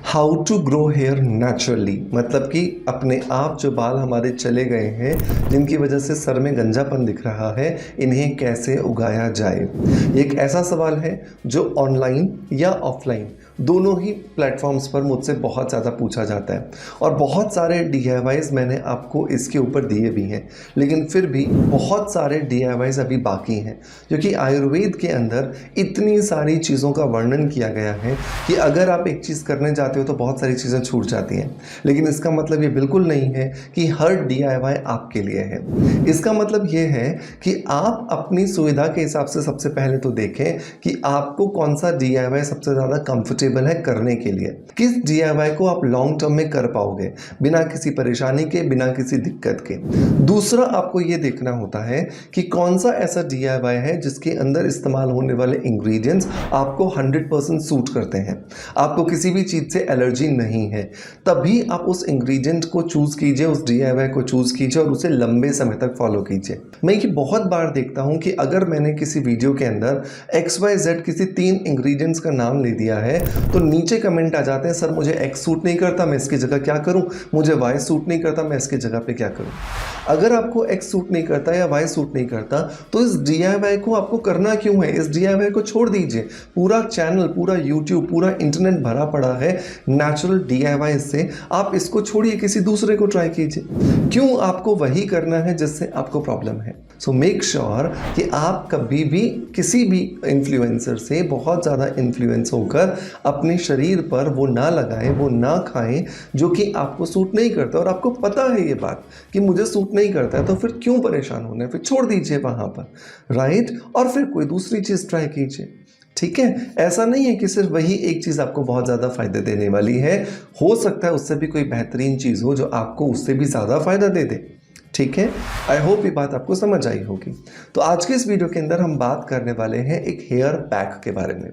How to grow hair naturally, मतलब कि अपने आप जो बाल हमारे चले गए हैं, जिनकी वजह से सर में गंजापन दिख रहा है, इन्हें कैसे उगाया जाए। एक ऐसा सवाल है जो ऑनलाइन या ऑफलाइन दोनों ही प्लेटफॉर्म्स पर मुझसे बहुत ज़्यादा पूछा जाता है और बहुत सारे DIYs मैंने आपको इसके ऊपर दिए भी हैं, लेकिन फिर भी बहुत सारे DIYs अभी बाकी हैं, क्योंकि आयुर्वेद के अंदर इतनी सारी चीज़ों का वर्णन किया गया है कि अगर आप एक चीज़ करने जाते हो तो बहुत सारी चीज़ें छूट जाती हैं। लेकिन इसका मतलब ये बिल्कुल नहीं है कि हर DIY आपके लिए है। इसका मतलब ये है कि आप अपनी सुविधा के हिसाब से सबसे पहले तो देखें कि आपको कौन सा DIY सबसे ज़्यादा कंफर्टेबल है करने के लिए, किस DIY को आप लॉन्ग टर्म में कर पाओगे बिना किसी परेशानी के, बिना किसी दिक्कत के। दूसरा, आपको ये देखना होता है कि कौन सा ऐसा DIY है जिसके अंदर इस्तेमाल होने वाले इंग्रेडिएंट्स आपको 100% सूट करते हैं, आपको किसी भी चीज़ से एलर्जी नहीं है। तभी आप उस इंग्रेडिएंट को चूज़ कीजिए, उस DIY को चूज़ कीजिए और उसे लंबे समय तक फॉलो कीजिए। मैं ये बहुत बार देखता हूँ कि अगर मैंने किसी वीडियो के अंदर XYZ किसी 3 इंग्रेडिएंट्स का नाम ले दिया है तो नीचे कमेंट आ जाते हैं, सर मुझे X सूट नहीं करता, मैं इसकी जगह क्या करूँ, मुझे Y सूट नहीं करता, मैं इसकी जगह पे क्या करूँ। अगर आपको X सूट नहीं करता या Y सूट नहीं करता तो इस DIY को आपको करना क्यों है। इस DIY को छोड़ दीजिए। पूरा चैनल, पूरा YouTube, पूरा इंटरनेट भरा पड़ा है नेचुरल DIY से। आप इसको छोड़िए, किसी दूसरे को ट्राई कीजिए। क्यों आपको वही करना है जिससे आपको प्रॉब्लम है। सो मेक श्योर कि आप कभी भी किसी भी इन्फ्लुएंसर से बहुत ज़्यादा इन्फ्लुएंस होकर अपने शरीर पर वो ना लगाएं, वो ना खाएं जो कि आपको सूट नहीं करता। और आपको पता है ये बात कि मुझे सूट नहीं करता है, तो फिर क्यों परेशान होना है, फिर छोड़ दीजिए वहाँ पर, राइट। और फिर कोई दूसरी चीज़ ट्राई कीजिए, ठीक है। ऐसा नहीं है कि सिर्फ वही एक चीज़ आपको बहुत ज़्यादा फ़ायदे देने वाली है, हो सकता है उससे भी कोई बेहतरीन चीज़ हो जो आपको उससे भी ज़्यादा फ़ायदा दे दे, ठीक है। आई होप ये बात आपको समझ आई होगी। तो आज के इस वीडियो के अंदर हम बात करने वाले हैं एक हेयर पैक के बारे में।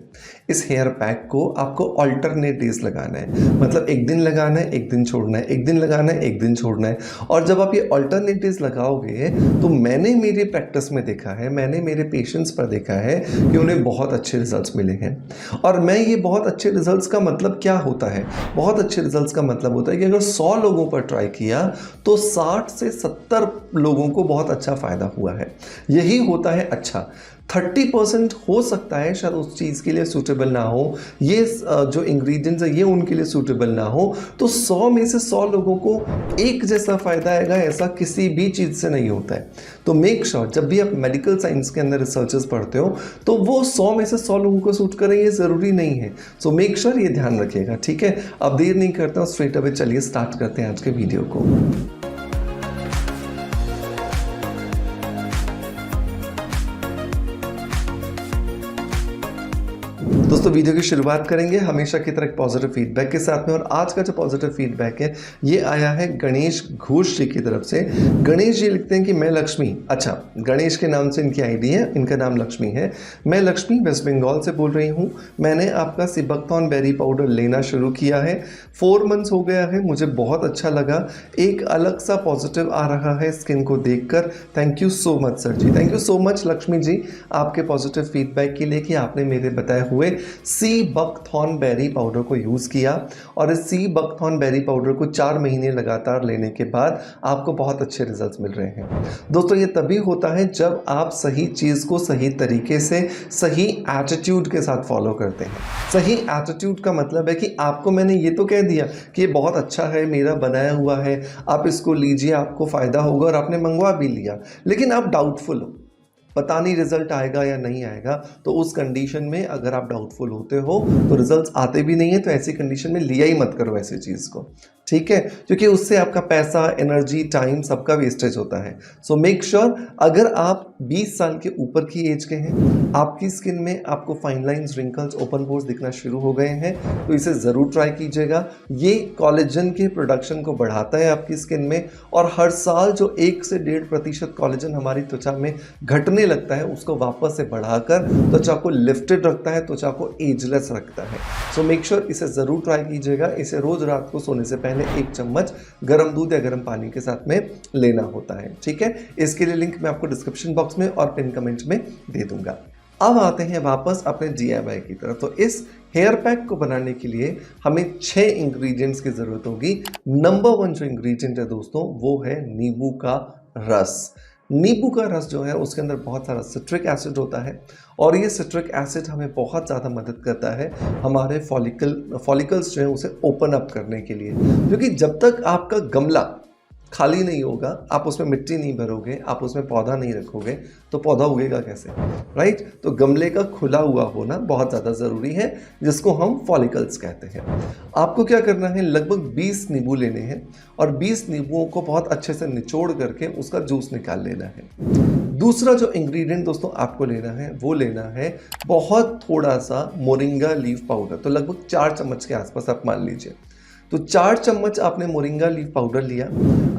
इस हेयर पैक को आपको ऑल्टरनेट डेज लगाना है, मतलब एक दिन लगाना है, एक दिन छोड़ना है, एक दिन लगाना है, एक दिन छोड़ना है। और जब आप ये ऑल्टरनेट डेज लगाओगे तो मैंने मेरी प्रैक्टिस में देखा है, मैंने मेरे पेशेंट्स पर देखा है कि उन्हें बहुत अच्छे रिजल्ट्स मिले हैं। और मैं ये बहुत अच्छे रिजल्ट्स का मतलब क्या होता है, बहुत अच्छे रिजल्ट्स का मतलब होता है कि अगर 100 लोगों पर ट्राई किया तो 60 से 70 लोगों को बहुत अच्छा फ़ायदा हुआ है। यही होता है अच्छा। 30% हो सकता है शायद उस चीज़ के लिए सूटेबल ना हो, ये जो इंग्रेडिएंट्स है ये उनके लिए सूटेबल ना हो, तो 100 में से 100 लोगों को एक जैसा फ़ायदा आएगा, ऐसा किसी भी चीज़ से नहीं होता है। तो मेक श्योर जब भी आप मेडिकल साइंस के अंदर रिसर्चेस पढ़ते हो तो वो 100 में से 100 लोगों को सूट करें ये ज़रूरी नहीं है। सो मेक श्योर ये ध्यान रखिएगा, ठीक है। अब देर नहीं करता हूँ, स्ट्रेट अवे चलिए स्टार्ट करते हैं आज के वीडियो को। दोस्तों वीडियो की शुरुआत करेंगे हमेशा की तरह पॉजिटिव फीडबैक के साथ में। और आज का जो पॉजिटिव फीडबैक है ये आया है गणेश घोष जी की तरफ से। गणेश जी लिखते हैं कि मैं लक्ष्मी, अच्छा गणेश के नाम से इनकी आईडी है, इनका नाम लक्ष्मी है। मैं लक्ष्मी वेस्ट बंगाल से बोल रही हूँ। मैंने आपका सिबकथॉर्न बेरी पाउडर लेना शुरू किया है, 4 मंथ्स हो गया है, मुझे बहुत अच्छा लगा। एक अलग सा पॉजिटिव आ रहा है स्किन को देखकर। Thank you so much sir ji, thank you so much Lakshmi ji आपके पॉजिटिव फीडबैक के लिए कि आपने मेरे बताए हुए सिबकथॉर्न बेरी पाउडर को यूज़ किया। और इस सिबकथॉर्न बेरी पाउडर को 4 महीने लगातार लेने के बाद आपको बहुत अच्छे रिजल्ट्स मिल रहे हैं। दोस्तों ये तभी होता है जब आप सही चीज़ को सही तरीके से, सही एटीट्यूड के साथ फॉलो करते हैं। सही एटीट्यूड का मतलब है कि आपको मैंने ये तो कह दिया कि ये बहुत अच्छा है, मेरा बनाया हुआ है, आप इसको लीजिए, आपको फ़ायदा होगा, और आपने मंगवा भी लिया, लेकिन आप डाउटफुल हो, पता नहीं रिजल्ट आएगा या नहीं आएगा। तो उस कंडीशन में अगर आप डाउटफुल होते हो तो रिजल्ट्स आते भी नहीं है, तो ऐसी कंडीशन में लिया ही मत करो ऐसी चीज़ को, ठीक है, क्योंकि उससे आपका पैसा, एनर्जी, टाइम सबका वेस्टेज होता है। सो मेक श्योर अगर आप 20 साल के ऊपर की एज के हैं, आपकी स्किन में आपको fine lines, wrinkles, open pores दिखना शुरू हो गए हैं, तो इसे ज़रूर ट्राई कीजिएगा। ये कोलेजन के प्रोडक्शन को बढ़ाता है आपकी स्किन में, और हर साल जो 1 से 1.5% कोलेजन हमारी त्वचा में घटने लगता है उसको वापस से बढ़ाकर त्वचा को लिफ्टेड रखता है, त्वचा को एजलेस रखता है। सो मेक श्योर इसे ज़रूर ट्राई कीजिएगा। इसे रोज़ रात को सोने से पहले 1 चम्मच गर्म दूध या गर्म पानी के साथ में लेना होता है, ठीक है। इसके लिए लिंक मैं आपको डिस्क्रिप्शन बॉक्स में और पिन कमेंट में दे दूंगा। अब आते हैं वापस अपने DIY की तरफ। तो इस हेयर पैक को बनाने के लिए हमें 6 इंग्रेडिएंट्स की ज़रूरत होगी। नंबर 1 जो इंग्रेडिएंट है दोस्तों वो है नींबू का रस। नींबू का रस जो है उसके अंदर बहुत सारा सिट्रिक एसिड होता है और ये सिट्रिक एसिड हमें बहुत ज़्यादा मदद करता है हमारे फॉलिकल्स जो है उसे ओपन अप करने के लिए, क्योंकि जब तक आपका गमला खाली नहीं होगा, आप उसमें मिट्टी नहीं भरोगे, आप उसमें पौधा नहीं रखोगे तो पौधा उगेगा कैसे, राइट। तो गमले का खुला हुआ होना बहुत ज़्यादा ज़रूरी है, जिसको हम फॉलिकल्स कहते हैं। आपको क्या करना है, लगभग 20 नींबू लेने हैं और 20 नींबुओं को बहुत अच्छे से निचोड़ करके उसका जूस निकाल लेना है। दूसरा जो इंग्रेडिएंट दोस्तों आपको लेना है वो लेना है बहुत थोड़ा सा मोरिंगा लीफ पाउडर, तो लगभग 4 चम्मच के आसपास आप मान लीजिए। तो 4 चम्मच आपने मोरिंगा लीफ पाउडर लिया,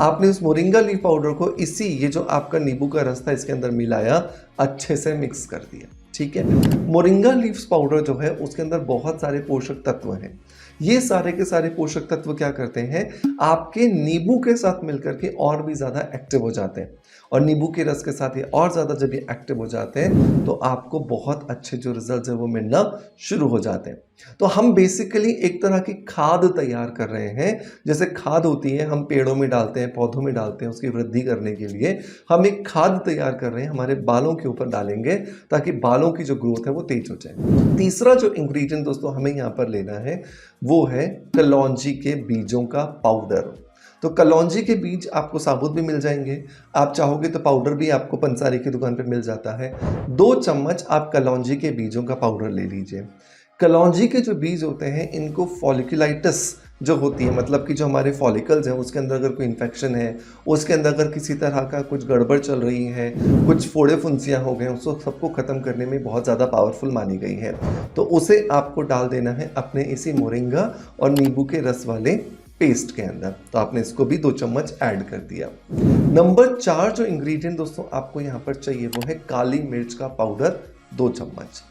आपने उस मोरिंगा लीफ पाउडर को ये जो आपका नींबू का रस था इसके अंदर मिलाया, अच्छे से मिक्स कर दिया, ठीक है। मोरिंगा लीव्स पाउडर जो है उसके अंदर बहुत सारे पोषक तत्व हैं। ये सारे के सारे पोषक तत्व क्या करते हैं, आपके नींबू के साथ मिलकर के और भी ज़्यादा एक्टिव हो जाते हैं और नींबू के रस के साथ ये और ज़्यादा जब ये एक्टिव हो जाते हैं तो आपको बहुत अच्छे जो रिजल्ट है वो मिलना शुरू हो जाते हैं। तो हम बेसिकली एक तरह की खाद तैयार कर रहे हैं। जैसे खाद होती है हम पेड़ों में डालते हैं, पौधों में डालते हैं उसकी वृद्धि करने के लिए, हम एक खाद तैयार कर रहे हैं, हमारे बालों के ऊपर डालेंगे ताकि बालों की जो ग्रोथ है वो तेज हो जाए। तीसरा जो इंग्रेडिएंट दोस्तों हमें यहाँ पर लेना है वो है कलौंजी के बीजों का पाउडर। तो कलौंजी के बीज आपको साबुत भी मिल जाएंगे, आप चाहोगे तो पाउडर भी आपको पंसारी की दुकान पे मिल जाता है। 2 चम्मच आप कलौंजी के बीजों का पाउडर ले लीजिए। कलौंजी के जो बीज होते हैं इनको फॉलिकुलाइटिस जो होती है, मतलब कि जो हमारे फॉलिकल्स हैं उसके अंदर अगर कोई इन्फेक्शन है, उसके अंदर अगर किसी तरह का कुछ गड़बड़ चल रही है, कुछ फोड़े फुंसियाँ हो गए, उसको सबको ख़त्म करने में बहुत ज़्यादा पावरफुल मानी गई है। तो उसे आपको डाल देना है अपने इसी मोरिंगा और नींबू के रस वाले पेस्ट के अंदर। तो आपने इसको भी 2 चम्मच ऐड कर दिया। नंबर 4 जो इंग्रेडिएंट दोस्तों आपको यहाँ पर चाहिए वो है काली मिर्च का पाउडर 2 चम्मच।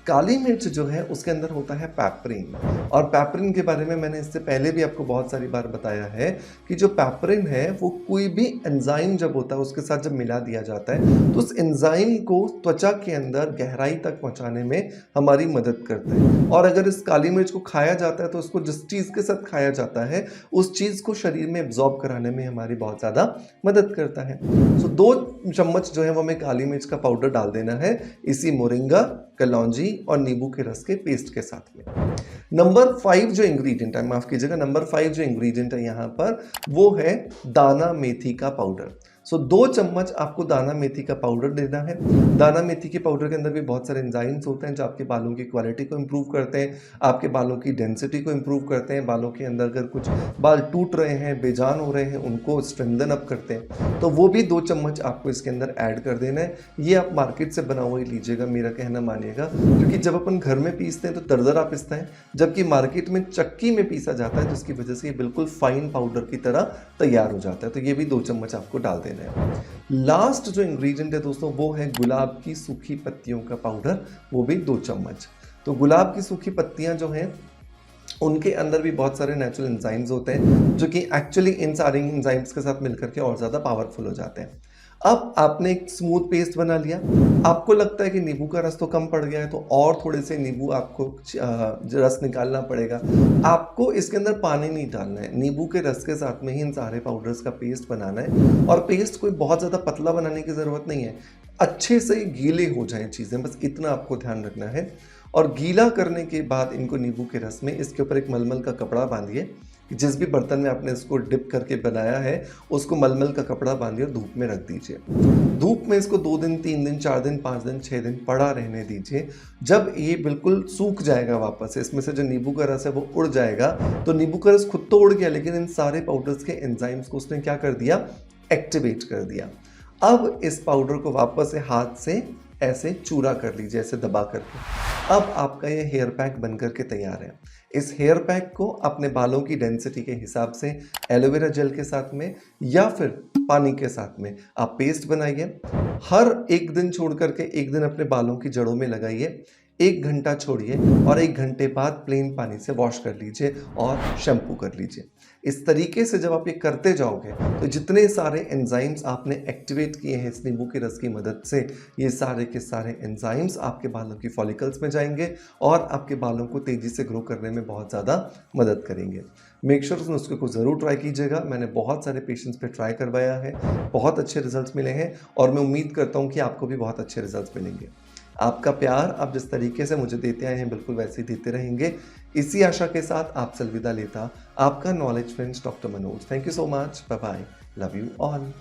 काली मिर्च जो है उसके अंदर होता है पैपरिन, और पैपरिन के बारे में मैंने इससे पहले भी आपको बहुत सारी बार बताया है कि जो पैपरिन है वो कोई भी एंजाइम जब होता है उसके साथ जब मिला दिया जाता है तो उस एंजाइम को त्वचा के अंदर गहराई तक पहुंचाने में हमारी मदद करता है। और अगर इस काली मिर्च को खाया जाता है तो उसको जिस चीज़ के साथ खाया जाता है उस चीज़ को शरीर में एब्जॉर्ब कराने में हमारी बहुत ज़्यादा मदद करता है। सो 2 चम्मच जो है वो हमें काली मिर्च का पाउडर डाल देना है इसी मोरिंगा, कलौंजी और नींबू के रस के पेस्ट के साथ में। नंबर 5 जो इंग्रेडिएंट है, माफ कीजिएगा, नंबर 5 जो इंग्रेडिएंट है यहाँ पर वो है दाना मेथी का पाउडर। सो 2 चम्मच आपको दाना मेथी का पाउडर देना है। दाना मेथी के पाउडर के अंदर भी बहुत सारे एंजाइम्स होते हैं जो आपके बालों की क्वालिटी को इम्प्रूव करते हैं, आपके बालों की डेंसिटी को इम्प्रूव करते हैं, बालों के अंदर अगर कुछ बाल टूट रहे हैं, बेजान हो रहे हैं, उनको स्ट्रेंथन अप करते हैं। तो वो भी 2 चम्मच आपको इसके अंदर ऐड कर देना है। ये आप मार्केट से बना हुआ ही लीजिएगा, मेरा कहना मानिएगा, क्योंकि जब अपन घर में पीसते हैं तो दरदरा पीसता है, जबकि मार्केट में चक्की में पीसा जाता है जिसकी वजह से ये बिल्कुल फाइन पाउडर की तरह तैयार हो जाता है। तो ये भी 2 चम्मच आपको डाल देना है। लास्ट जो इंग्रेडिएंट है दोस्तों वो है गुलाब की सूखी पत्तियों का पाउडर, वो भी 2 चम्मच। तो गुलाब की सूखी पत्तियां जो हैं उनके अंदर भी बहुत सारे नेचुरल एंजाइम्स होते हैं जो कि एक्चुअली इन सारे एंजाइम्स के साथ मिलकर के और ज़्यादा पावरफुल हो जाते हैं। अब आपने एक स्मूथ पेस्ट बना लिया, आपको लगता है कि नींबू का रस तो कम पड़ गया है तो और थोड़े से नींबू आपको रस निकालना पड़ेगा। आपको इसके अंदर पानी नहीं डालना है, नींबू के रस के साथ में ही इन सारे पाउडर्स का पेस्ट बनाना है। और पेस्ट कोई बहुत ज़्यादा पतला बनाने की ज़रूरत नहीं है, अच्छे से गीले हो जाएं चीज़ें, बस इतना आपको ध्यान रखना है। और गीला करने के बाद इनको नींबू के रस में इसके ऊपर एक मलमल का कपड़ा बांधिए, जिस भी बर्तन में आपने इसको डिप करके बनाया है उसको मलमल का कपड़ा बांधिए और धूप में रख दीजिए। धूप में इसको 2 दिन, 3 दिन, 4 दिन, 5 दिन, 6 दिन पड़ा रहने दीजिए। जब ये बिल्कुल सूख जाएगा, वापस से इसमें से जो नींबू का रस है वो उड़ जाएगा, तो नींबू का रस खुद तो उड़ गया लेकिन इन सारे पाउडर्स के एंजाइम्स को उसने क्या कर दिया, एक्टिवेट कर दिया। अब इस पाउडर को वापस से हाथ से ऐसे चूरा कर लीजिए, ऐसे दबा करके। अब आपका ये हेयर पैक बनकर के तैयार है। इस हेयर पैक को अपने बालों की डेंसिटी के हिसाब से एलोवेरा जेल के साथ में या फिर पानी के साथ में आप पेस्ट बनाइए। हर 1 दिन छोड़ करके 1 दिन अपने बालों की जड़ों में लगाइए। 1 घंटा छोड़िए और 1 घंटे बाद प्लेन पानी से वॉश कर लीजिए और शैम्पू कर लीजिए। इस तरीके से जब आप ये करते जाओगे तो जितने सारे एंजाइम्स आपने एक्टिवेट किए हैं इस नींबू के रस की मदद से, ये सारे के सारे एंजाइम्स आपके बालों की फॉलिकल्स में जाएंगे और आपके बालों को तेज़ी से ग्रो करने में बहुत ज़्यादा मदद करेंगे। मेक श्योर उस नुस्खे को ज़रूर ट्राई कीजिएगा। मैंने बहुत सारे पेशेंट्स पे ट्राई करवाया है, बहुत अच्छे रिजल्ट्स मिले हैं और मैं उम्मीद करता हूँ कि आपको भी बहुत अच्छे रिजल्ट्स मिलेंगे। आपका प्यार आप जिस तरीके से मुझे देते आए हैं बिल्कुल वैसे ही देते रहेंगे। इसी आशा के साथ आपसे अलविदा लेता आपका knowledge friends doctor Manoj. Thank you so much. Bye bye. Love you all.